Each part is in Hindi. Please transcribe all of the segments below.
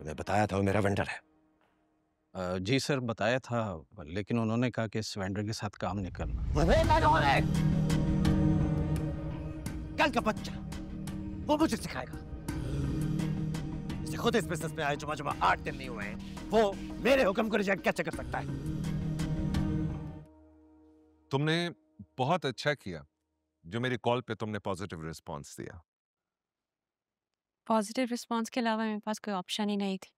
उन्हें बताया था वो मेरा वेंडर है। जी सर, बताया था, लेकिन उन्होंने कहा कि इस वेंडर के साथ काम नहीं करना। कल का बच्चा वो मुझे सिखाएगा। इसे खुद इस बिजनेस में आए जुमा जुमा 8 दिन नहीं हुए हैं, वो मेरे हुक्म को रिजेक्ट कैसे कर सकता है? तुमने बहुत अच्छा किया जो मेरी कॉल पे तुमने पॉजिटिव रिस्पांस दिया। पॉजिटिव रिस्पांस के अलावा मेरे पास कोई ऑप्शन ही नहीं थी।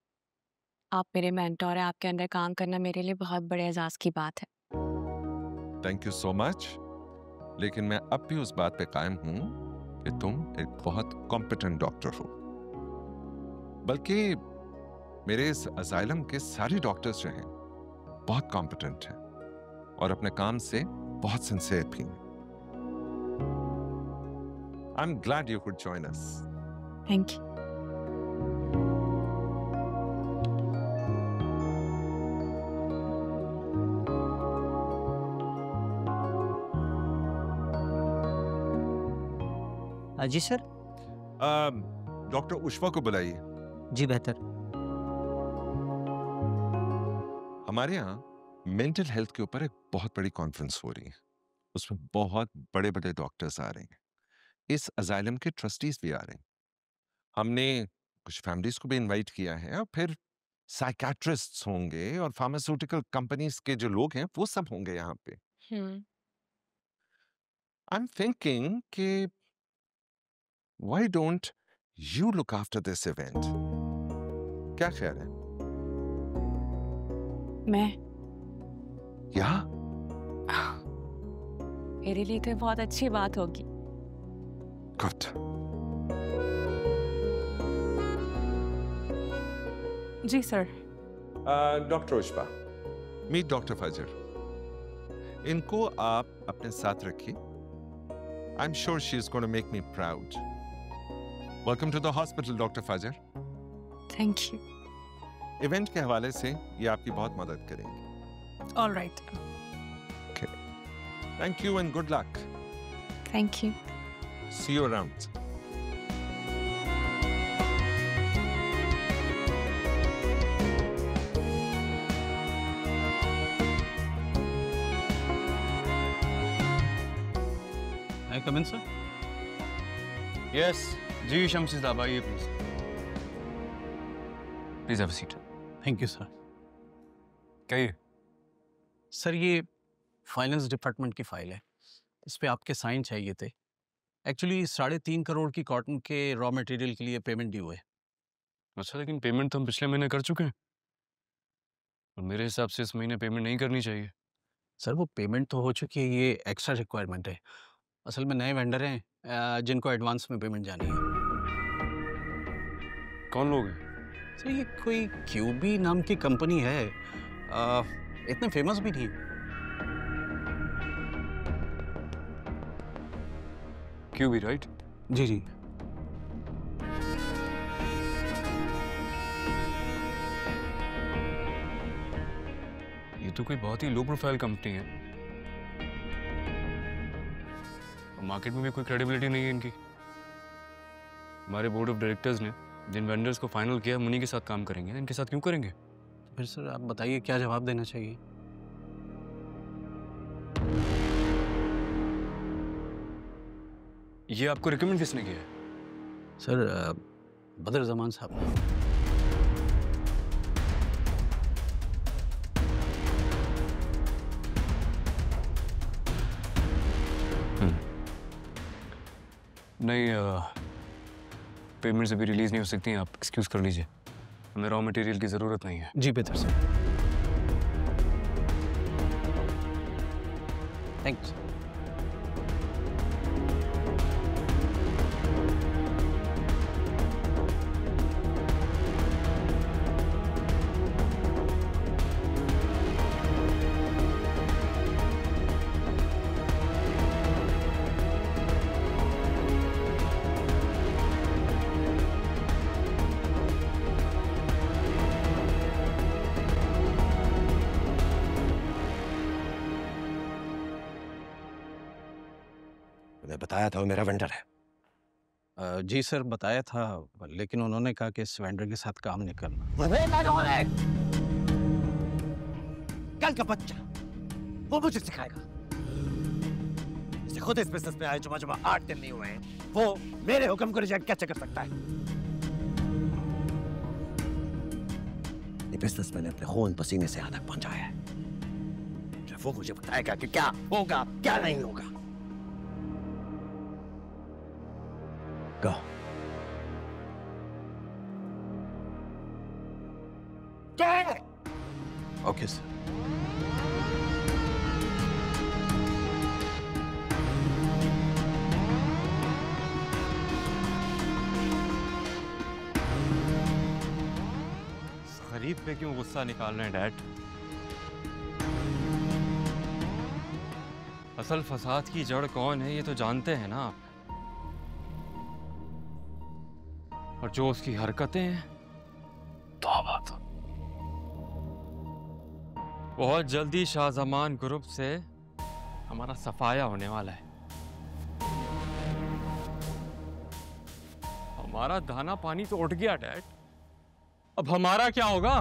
आप मेरे मेंटोर हैं, आपके अंडर काम करना मेरे लिए बहुत बड़े एजाज की बात है। Thank you so much. लेकिन मैं अब भी उस बात पे कायम हूं कि तुम एक बहुत कॉम्पिटेंट डॉक्टर हो। बल्कि मेरे इस असाइलम के सारे डॉक्टर्स जो हैं बहुत कॉम्पिटेंट हैं और अपने काम से बहुत सिंसियर भी हैं। I am glad you could join us. Thank you. जी सर। डॉक्टर उष्मा को बुलाइए। जी बेहतर। हमारे यहाँ मेंटल हेल्थ के ऊपर एक बहुत बड़ी कॉन्फ्रेंस हो रही है। उसमें बहुत बड़े बड़े डॉक्टर्स आ रहे हैं। इस अजाइलम के ट्रस्टीज भी आ रहे हैं। हमने कुछ फैमिलीज को भी इनवाइट किया है और फिर साइकियाट्रिस्ट्स होंगे और फार्मास्यूटिकल कंपनीज के जो लोग हैं वो सब होंगे यहाँ पे। आई एम थिंकिंग कि why don't you look after this event? क्या ख्याल है? मैं या मेरे लिए तो बहुत अच्छी बात होगी। गुड। जी sir. Doctor Ushma, meet doctor Fajar. इनको आप अपने साथ रखिए। I am sure she is going to make me proud. Welcome to the hospital doctor Fajar. Thank you. Event के हवाले से ये आपकी बहुत मदद करेंगे। All right. Thank you and good luck. Thank you. See you around. I come in sir? Yes जी शमसी साहब आइए please. Please have a seat. Thank you sir. कहिए। सर, ये फाइनेंस डिपार्टमेंट की फाइल है। इस पे आपके साइन चाहिए थे। एक्चुअली 3.5 करोड़ की कॉटन के रॉ मटेरियल के लिए पेमेंट ड्यू है। अच्छा, लेकिन पेमेंट तो हम पिछले महीने कर चुके हैं और मेरे हिसाब से इस महीने पेमेंट नहीं करनी चाहिए। सर, वो पेमेंट तो हो चुकी है, ये एक्स्ट्रा रिक्वायरमेंट है। असल में नए वेंडर हैं जिनको एडवांस में पेमेंट जानी है। कौन लोग हैं? सर, ये कोई क्यूबी नाम की कंपनी है, इतने फेमस भी नहीं। क्यों भी राइट? जी जी। ये तो कोई बहुत ही लो प्रोफाइल कंपनी है और मार्केट में भी कोई क्रेडिबिलिटी नहीं है इनकी। हमारे बोर्ड ऑफ डायरेक्टर्स ने जिन वेंडर्स को फाइनल किया हम उन्हीं के साथ काम करेंगे, इनके साथ क्यों करेंगे? तो फिर सर आप बताइए क्या जवाब देना चाहिए? ये आपको रिकमेंड किसने किया है? सर, बदर जमान साहब ने। नहीं, पेमेंट्स अभी रिलीज नहीं हो सकती हैं, आप एक्सक्यूज कर लीजिए। हमें रॉ मटेरियल की ज़रूरत नहीं है। जी बेहतर सर। Thank you. उन्हें बताया था वो मेरा वेंडर है। जी सर, बताया था, लेकिन उन्होंने कहा कि इस वेंडर के साथ काम नहीं करना। कल का बच्चा वो मुझे सिखाएगा। इसे खुद इस बिजनेस में आए जुमा 8 दिन नहीं हुए हैं, वो मेरे हुक्म को रिजेक्ट कैसे कर सकता है? ये बिजनेस मैंने अपने खून पसीने से यहाँ तक पहुंचाया है। जब वो मुझे बताएगा कि क्या होगा क्या नहीं होगा। Go. Okay sir. गरीब पे क्यों गुस्सा निकाल रहे हैं डैड? असल फसाद की जड़ कौन है ये तो जानते हैं ना आप। और जो उसकी हरकतें हैं, तौबा तो बहुत जल्दी शाहजमान ग्रुप से हमारा सफाया होने वाला है। हमारा दाना पानी तो उठ गया डैड, अब हमारा क्या होगा?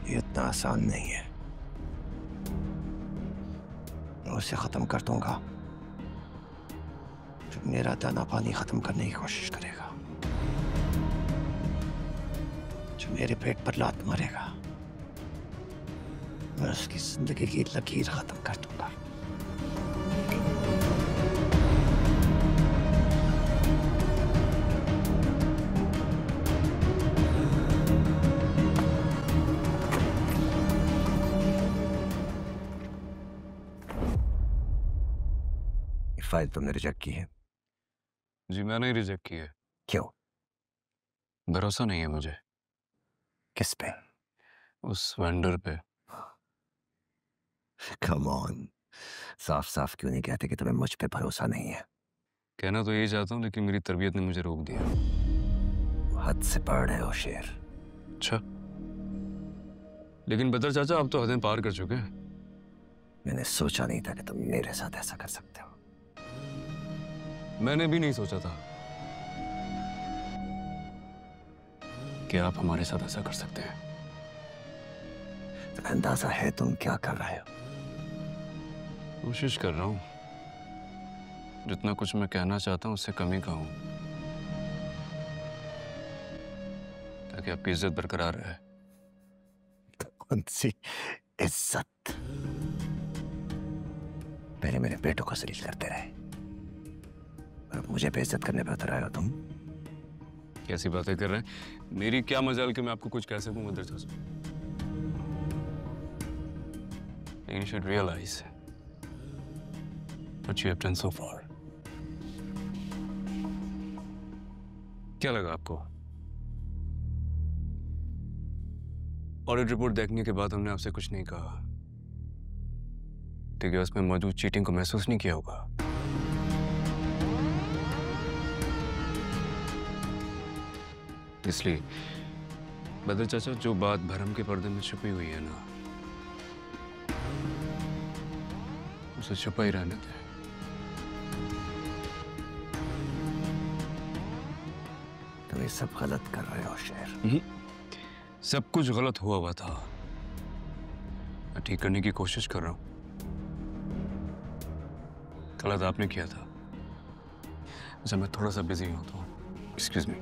ये इतना आसान नहीं है। मैं उसे खत्म कर दूंगा जो मेरा दाना पानी खत्म करने की कोशिश करेगा, जो मेरे पेट पर लात मारेगा। मैं उसकी जिंदगी की लकीर खत्म कर दूंगा। फाइल तुमने रिजेक्ट की है? जी मैंने ही रिजेक्ट की है। क्यों? भरोसा नहीं है मुझे। किस पे? उस वेंडर पे। कम ऑन, साफ साफ क्यों नहीं कहते कि तुम्हें मुझ पे भरोसा नहीं है? कहना तो यही चाहता हूँ लेकिन मेरी तरबियत ने मुझे रोक दिया। हद से बढ़ रहे हो शेर। अच्छा, लेकिन बदर चाचा आप तो हदें पार कर चुके हैं। मैंने सोचा नहीं था कि तुम मेरे साथ ऐसा कर सकते हो। मैंने भी नहीं सोचा था कि आप हमारे साथ ऐसा कर सकते हैं। तो अंदाजा है तुम क्या कर रहे हो? कोशिश कर रहा हूं जितना कुछ मैं कहना चाहता हूं उससे कम ही कहूं, ताकि आपकी इज्जत बरकरार रहे। कौन सी इज्जत? पहले मेरे बेटों को जलील करते रहे, अब मुझे बेइज्जत करने पे उतर आए हो तुम। कैसी बातें कर रहे हैं? मेरी क्या मजाल कि मैं आपको कुछ कह सकूं मदर चाचा। You should realize what you have done so far. क्या लगा आपको? ऑडिट रिपोर्ट देखने के बाद हमने आपसे कुछ नहीं कहा, ठीक है? उसमें मौजूद चीटिंग को महसूस नहीं किया होगा। इसलिए बदर चाचा, जो बात भरम के पर्दे में छुपी हुई है ना, उसे छुपा ही रहने दे। तुम ये सब गलत कर रहे हो शेर। सब कुछ गलत हुआ हुआ था, मैं ठीक करने की कोशिश कर रहा हूं। गलत आपने किया था। अच्छा, मैं थोड़ा सा बिजी हूं तो एक्सक्यूज मी।